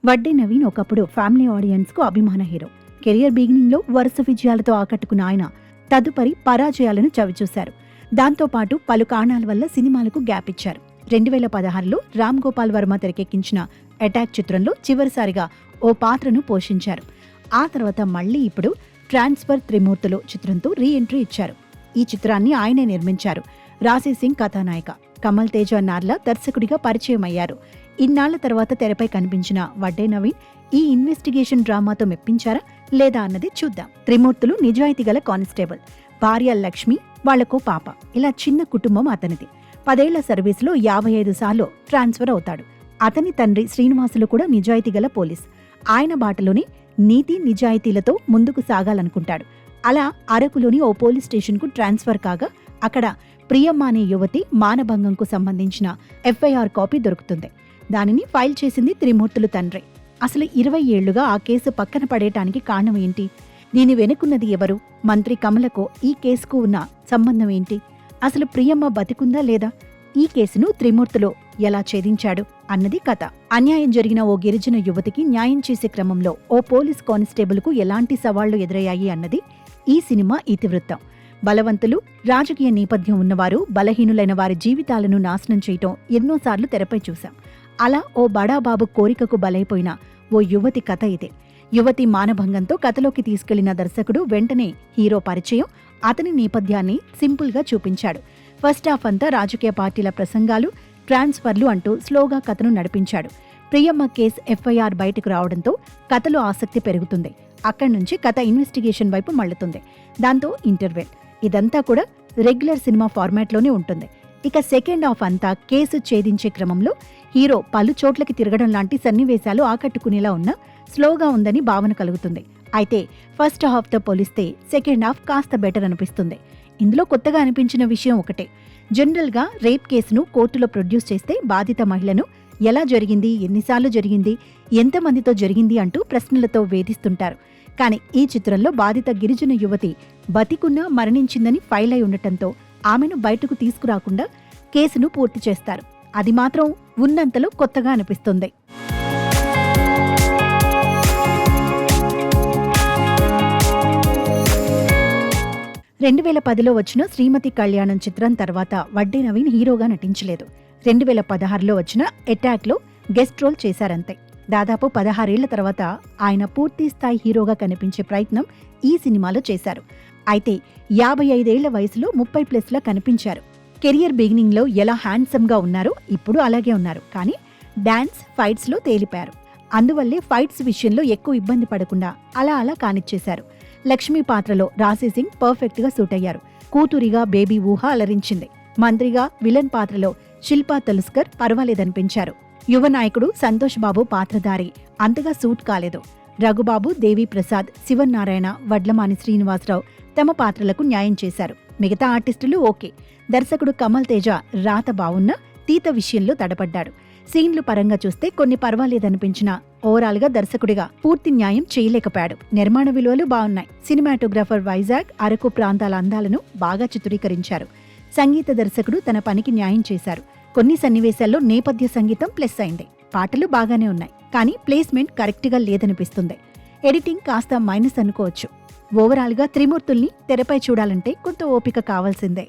వడ్డే నవీన్ ఒకప్పుడు family audience కు అభిమాన హీరో. కెరియర్ బిగినింగ్ లో వరుస విజయాలతో ఆకట్టుకున్న ఆయన తదుపరి పరాజయాలను చవిచూశారు. దాంతోపాటు పలు కారణాల వల్ల సినిమాలకు గ్యాప్ ఇచ్చారు. 2016లో రామ్ గోపాల్ వర్మ తెరకెక్కించిన అటాక్ చిత్రంలో చివరిసారిగా ఓ పాత్రను పోషించారు. ఆ తర్వాత మళ్లీ ఇప్పుడు ట్రాన్స్ఫర్ త్రిమూర్తులు చిత్రంతో రీ ఎంట్రీ ఇచ్చారు. ఈ చిత్రాన్ని ఆయనే నిర్మించారు. రాశి సింగ్ కథానాయిక, కమల్ తేజ నార్లా దర్శకుడిగా పరిచయం అయ్యారు. ఇన్నాళ్ల తర్వాత తెరపై కనిపించిన వడ్డే నవీన్ ఈ ఇన్వెస్టిగేషన్ డ్రామాతో మెప్పించారా లేదా అన్నది చూద్దాం. త్రిమూర్తులు నిజాయితీ గల కానిస్టేబుల్, భార్య లక్ష్మి, వాళ్లకో పాప, ఇలా చిన్న కుటుంబం అతనిది. 10 ఏళ్ల సర్వీసులో 55 సార్లు ట్రాన్స్ఫర్ అవుతాడు. అతని తండ్రి శ్రీనివాసులు కూడా నిజాయితీ గల పోలీస్. ఆయన బాటలోనే నీతి నిజాయితీలతో ముందుకు సాగాలనుకుంటాడు. అలా అరకులోని ఓ పోలీస్ స్టేషన్కు ట్రాన్స్ఫర్ కాగా అక్కడ ప్రియమ్మ అనే యువతి మానభంగంకు సంబంధించిన ఎఫ్ఐఆర్ కాపీ దొరుకుతుంది. దానిని ఫైల్ చేసింది త్రిమూర్తులు తండ్రి. అసలు 20 ఏళ్లుగా ఆ కేసు పక్కన పడేయటానికి కారణం ఏంటి? దీని వెనుకున్నది ఎవరు? మంత్రి కమలకు ఈ కేసుకు ఉన్న సంబంధం ఏంటి? అసలు ప్రియమ్మ బతికుందా లేదా? ఈ కేసును త్రిమూర్తులు ఎలా ఛేదించాడు అన్నది కథ. అన్యాయం జరిగిన ఓ గిరిజన యువతికి న్యాయం చేసే క్రమంలో ఓ పోలీస్ కానిస్టేబుల్ కు ఎలాంటి సవాళ్లు ఎదురయ్యాయి అన్నది ఈ సినిమా ఇతివృత్తం. బలవంతులు, రాజకీయ నేపథ్యం ఉన్నవారు బలహీనులైన వారి జీవితాలను నాశనం చేయటం ఎన్నోసార్లు తెరపై చూశాం. అలా ఓ బడాబాబు కోరికకు బలైపోయిన ఓ యువతి కథ ఇదే. యువతి మానభంగంతో కథలోకి తీసుకెళ్లిన దర్శకుడు వెంటనే హీరో పరిచయం, అతని నేపథ్యాన్ని సింపుల్గా చూపించాడు. ఫస్ట్ హాఫ్ అంతా రాజకీయ పార్టీల ప్రసంగాలు, ట్రాన్స్ఫర్లు అంటూ స్లోగా కథను నడిపించాడు. ప్రియమ్మ కేస్ ఎఫ్ఐఆర్ బయటకు రావడంతో కథలో ఆసక్తి పెరుగుతుంది. అక్కడి నుంచి కథ ఇన్వెస్టిగేషన్ వైపు మళ్లుతుంది. దాంతో ఇంటర్వెల్. ఇదంతా కూడా రెగ్యులర్ సినిమా ఫార్మాట్లోనే ఉంటుంది. ఇక సెకండ్ హాఫ్ అంతా కేసు ఛేదించే క్రమంలో హీరో పలు చోట్లకి తిరగడం లాంటి సన్నివేశాలు ఆకట్టుకునేలా ఉన్న స్లోగా ఉందని భావన కలుగుతుంది. అయితే ఫస్ట్ హాఫ్తో పోలిస్తే సెకండ్ హాఫ్ కాస్త బెటర్ అనిపిస్తుంది. ఇందులో కొత్తగా అనిపించిన విషయం ఒకటే. జనరల్గా రేప్ కేసును కోర్టులో ప్రొడ్యూస్ చేస్తే బాధిత మహిళను ఎలా జరిగింది, ఎన్నిసార్లు జరిగింది, ఎంతమందితో జరిగింది అంటూ ప్రశ్నలతో వేధిస్తుంటారు. కానీ ఈ చిత్రంలో బాధిత గిరిజన యువతి బతికున్నా మరణించిందని ఫైల్ అయి ఉండటంతో ఆమెను బయటకు తీసుకురాకుండా కేసును పూర్తి చేస్తారు. అది మాత్రం ఉన్నంతలో కొత్తగా అనిపిస్తుంది. రెండు 2010లో వచ్చిన శ్రీమతి కళ్యాణం చిత్రం తర్వాత వడ్డే నవీన్ హీరోగా నటించలేదు. 2016లో వచ్చిన అటాక్లో గెస్ట్ రోల్ చేశారంతే. దాదాపు 16 ఏళ్ల తర్వాత ఆయన పూర్తి స్థాయి హీరోగా కనిపించే ప్రయత్నం ఈ సినిమాలో చేశారు. అయితే 55 ఏళ్ల వయసులో 30+ కనిపించారు. కెరియర్ బిగినింగ్ లో ఎలా హ్యాండ్సమ్ గా ఉన్నారో ఇప్పుడు అలాగే ఉన్నారు. కానీ డాన్స్, ఫైట్స్ లో తేలిపారు. అందువల్లే ఫైట్స్ విషయంలో ఎక్కువ ఇబ్బంది పడకుండా అలా అలా కానిచ్చేశారు. లక్ష్మీ పాత్రలో రాశి సింగ్ పర్ఫెక్ట్ గా సూట్ అయ్యారు. కూతురిగా బేబీ ఊహ అలరించింది. మంత్రిగా విలన్ పాత్రలో శిల్పా తలుస్కర్ పర్వాలేదనిపించారు. యువ నాయకుడు సంతోష్ బాబు పాత్రధారి అంతగా సూట్ కాలేదు. రఘుబాబు, దేవి ప్రసాద్, శివనారాయణ, వడ్లమాని శ్రీనివాసరావు తమ పాత్రలకు న్యాయం చేశారు. మిగతా ఆర్టిస్టులు ఓకే. దర్శకుడు కమల్ తేజ రాత బావున్నా తీత విషయంలో తడపడ్డాడు. సీన్లు పరంగా చూస్తే కొన్ని పర్వాలేదనిపించినా ఓవరాల్ గా దర్శకుడిగా పూర్తి న్యాయం చేయలేకపోయాడు. నిర్మాణ విలువలు బాగున్నాయి. సినిమాటోగ్రాఫర్ వైజాగ్, అరకు ప్రాంతాల అందాలను బాగా చిత్రీకరించారు. సంగీత దర్శకుడు తన పనికి న్యాయం చేశారు. కొన్ని సన్నివేశాల్లో నేపథ్య సంగీతం ప్లస్ అయింది. పాటలు బాగానే ఉన్నాయి. కానీ ప్లేస్మెంట్ కరెక్ట్గా లేదనిపిస్తుంది. ఎడిటింగ్ కాస్త మైనస్ అనుకోవచ్చు. ఓవరాల్ గా త్రిమూర్తుల్ని తెరపై చూడాలంటే కొంత ఓపిక కావాల్సిందే.